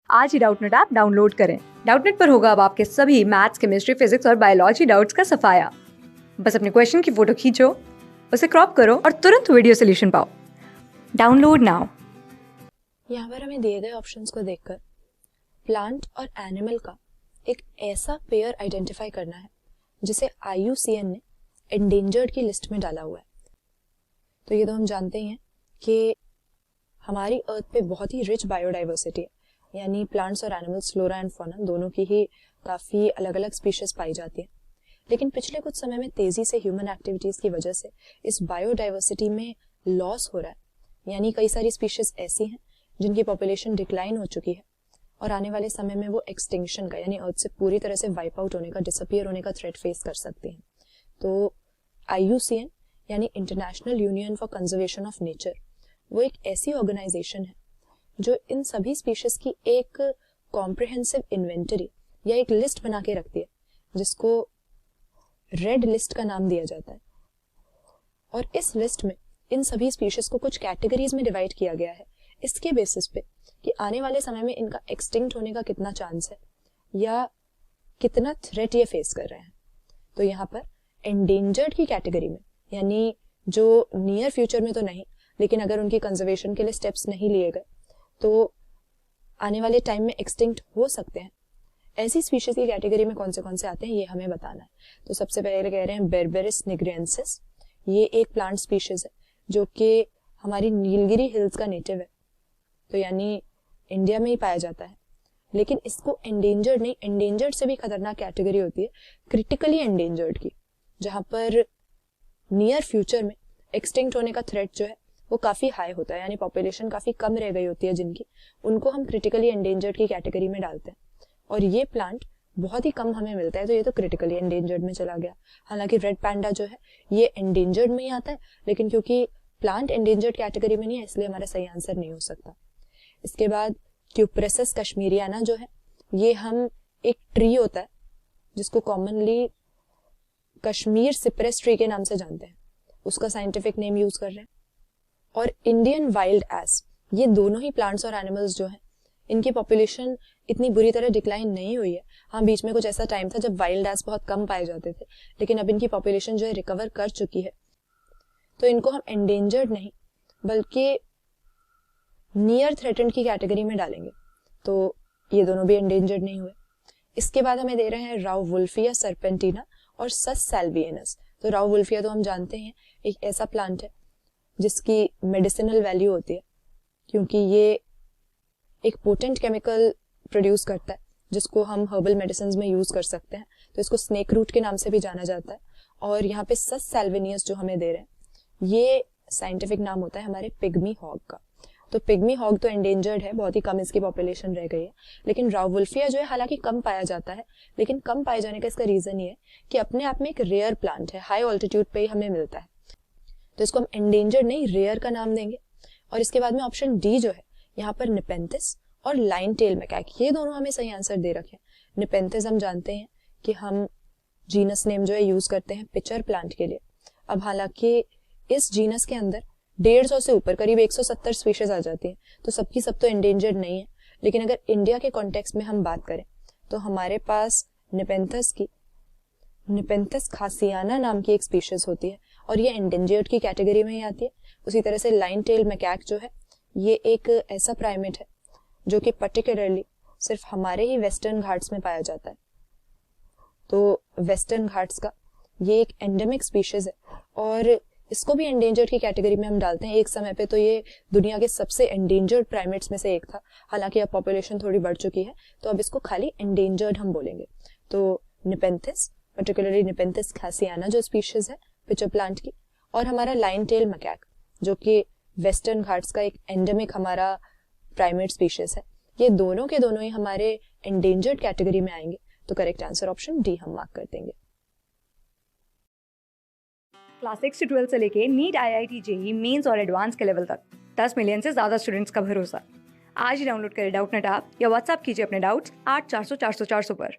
आज ही Doubtnut app download करें। Doubtnut पर होगा अब आपके सभी मैथ्स, केमिस्ट्री, फिजिक्स और बायोलॉजी डाउट्स का सफाया। बस अपने क्वेश्चन की फोटो खींचो, उसे क्रॉप करो और तुरंत वीडियो सोल्यूशन पाओ। Download now. यहाँ पर हमें दिए गए ऑप्शंस को देखकर प्लांट और एनिमल का एक ऐसा पेयर आइडेंटिफाई करना है जिसे IUCN ने एंडेंजर्ड की लिस्ट में डाला हुआ है। तो ये तो हम जानते ही हैं कि हमारी अर्थ पे बहुत ही रिच बायोडाइवर्सिटी है, यानी प्लांट्स और एनिमल्स, फ्लोरा एंड फौना दोनों की ही काफ़ी अलग अलग स्पीशीज पाई जाती है। लेकिन पिछले कुछ समय में तेज़ी से ह्यूमन एक्टिविटीज़ की वजह से इस बायोडाइवर्सिटी में लॉस हो रहा है, यानी कई सारी स्पीशीज ऐसी हैं जिनकी पॉपुलेशन डिक्लाइन हो चुकी है और आने वाले समय में वो एक्सटिंक्शन का, यानी अर्थ से पूरी तरह से वाइप आउट होने का, डिसअपियर होने का थ्रेट फेस कर सकते हैं। तो IUCN यानी international union for conservation of nature, वो एक ऐसी ऑर्गेनाइजेशन है जो इन सभी स्पीशीज की एक कॉम्प्रिहेंसिव इन्वेंटरी या एक लिस्ट बना के रखती है, जिसको रेड लिस्ट का नाम दिया जाता है। और इस लिस्ट में इन सभी स्पीशीज को कुछ कैटेगरीज में डिवाइड किया गया है, इसके बेसिस पे कि आने वाले समय में इनका एक्सटिंक्ट होने का कितना चांस है या कितना थ्रेट ये फेस कर रहे हैं। तो यहाँ पर एंडेंजर्ड की कैटेगरी में, यानी जो नियर फ्यूचर में तो नहीं, लेकिन अगर उनकी कंजर्वेशन के लिए स्टेप्स नहीं लिए गए तो आने वाले टाइम में एक्सटिंक्ट हो सकते हैं, ऐसी स्पीशीज की कैटेगरी में कौन से आते हैं ये हमें बताना है। तो सबसे पहले कह रहे हैं बेरबेरिस निग्रियंसिस। ये एक प्लांट स्पीशीज है जो कि हमारी नीलगिरी हिल्स का नेटिव है, तो यानी इंडिया में ही पाया जाता है। लेकिन इसको एंडेंजर्ड नहीं, एंडेंजर्ड से भी खतरनाक कैटेगरी होती है क्रिटिकली एंडेंजर्ड की, जहां पर नियर फ्यूचर में एक्सटिंक्ट होने का थ्रेट जो है वो काफी हाई होता है, यानी पॉपुलेशन काफी कम रह गई होती है जिनकी, उनको हम क्रिटिकली एंडेंजर्ड की कैटेगरी में डालते हैं। और ये प्लांट बहुत ही कम हमें मिलता है, तो ये तो क्रिटिकली एंडेंजर्ड में चला गया। हालांकि रेड पैंडा जो है ये एंडेंजर्ड में ही आता है, लेकिन क्योंकि प्लांट एंडेंजर्ड कैटेगरी में नहीं है इसलिए हमारा सही आंसर नहीं हो सकता। इसके बाद क्यूप्रेसिस कश्मीरियाना जो है, ये हम एक ट्री होता है जिसको कॉमनली कश्मीर सिप्रेस ट्री के नाम से जानते हैं, उसका साइंटिफिक नेम यूज कर रहे हैं। और इंडियन वाइल्ड एस, ये दोनों ही प्लांट्स और एनिमल्स जो हैं इनकी पॉपुलेशन इतनी बुरी तरह डिक्लाइन नहीं हुई है। हाँ, बीच में कुछ ऐसा टाइम था जब वाइल्ड एस बहुत कम पाए जाते थे, लेकिन अब इनकी पॉपुलेशन जो है रिकवर कर चुकी है, तो इनको हम एंडेंजर्ड नहीं बल्कि नियर थ्रेटेंड की कैटेगरी में डालेंगे, तो ये दोनों भी एंडेंजर्ड नहीं हुए। इसके बाद हमें दे रहे हैं राउवुल्फिया सर्पेंटिना और सस सैल्वियनस। तो राउवुल्फिया तो हम जानते हैं एक ऐसा प्लांट है जिसकी मेडिसिनल वैल्यू होती है, क्योंकि ये एक पोटेंट केमिकल प्रोड्यूस करता है जिसको हम हर्बल मेडिसिन में यूज कर सकते हैं, तो इसको स्नेक रूट के नाम से भी जाना जाता है। और यहाँ पे सस सैल्विनियस जो हमें दे रहे हैं, ये साइंटिफिक नाम होता है हमारे पिग्मी हॉग का। तो पिग्मी हॉग तो एंडेंजर्ड है, बहुत ही कम इसकी पॉपुलेशन रह गई है, लेकिन राउवुल्फिया जो है हालांकि कम पाया जाता है, लेकिन कम पाए जाने का इसका रीजन ये है कि अपने आप में एक रेयर प्लांट है, हाई ऑल्टीट्यूड पे ही हमें मिलता है, तो इसको हम एंडेंजर्ड नहीं रेयर का नाम देंगे। और इसके बाद में ऑप्शन डी जो है, यहाँ पर निपेंथिस और लाइन टेल मैकैक, ये दोनों हमें सही आंसर दे रखे हैं। निपेंथिस हम जानते हैं कि हम जीनस नेम जो है यूज करते हैं पिचर प्लांट के लिए। अब हालांकि इस जीनस के अंदर 150 से ऊपर करीब 170 स्पीशीज आ जाती हैं, तो सबकी सब तो एंडेंजर्ड नहीं है, लेकिन अगर इंडिया के कॉन्टेक्स्ट में हम बात करें तो हमारे पास निपेंथस खासियाना नाम की एक स्पीशीज होती है और ये एंडेंजर्ड की कैटेगरी में ही आती है। उसी तरह से लाइन टेल मैकैक जो है, ये एक ऐसा प्राइमेट है जो कि पर्टिकुलरली सिर्फ हमारे ही वेस्टर्न घाट्स में पाया जाता है, तो वेस्टर्न घाट्स का ये एक एंडेमिक स्पीशीज है और इसको भी एंडेंजर्ड की कैटेगरी में हम डालते हैं। एक समय पे तो ये दुनिया के सबसे एंडेंजर्ड प्राइमेट्स में से एक था, हालांकि अब पॉपुलेशन थोड़ी बढ़ चुकी है, तो अब इसको खाली एंडेंजर्ड हम बोलेंगे। तो निपेंथिस, पर्टिकुलरली निपेंथिस खासियाना जो स्पीशीज है पिचर प्लांट की, और हमारा लाइन टेल मैकैक जो कि वेस्टर्न घाट्स का एक एंडेमिक हमारा प्राइमेट स्पीशीज है, ये दोनों के दोनों ही हमारे एंडेंजर्ड कैटेगरी में आएंगे। तो करेक्ट आंसर ऑप्शन डी हम मार्क कर देंगे। क्लास 6 से 12 से लेके नीट, IIT, JEE मेंस और एडवांस के लेवल तक 10 मिलियन से ज्यादा स्टूडेंट्स का भरोसा। आज ही डाउनलोड करें डाउटनेट ऐप या व्हाट्सएप कीजिए अपने डाउट्स 8400 400 400 पर।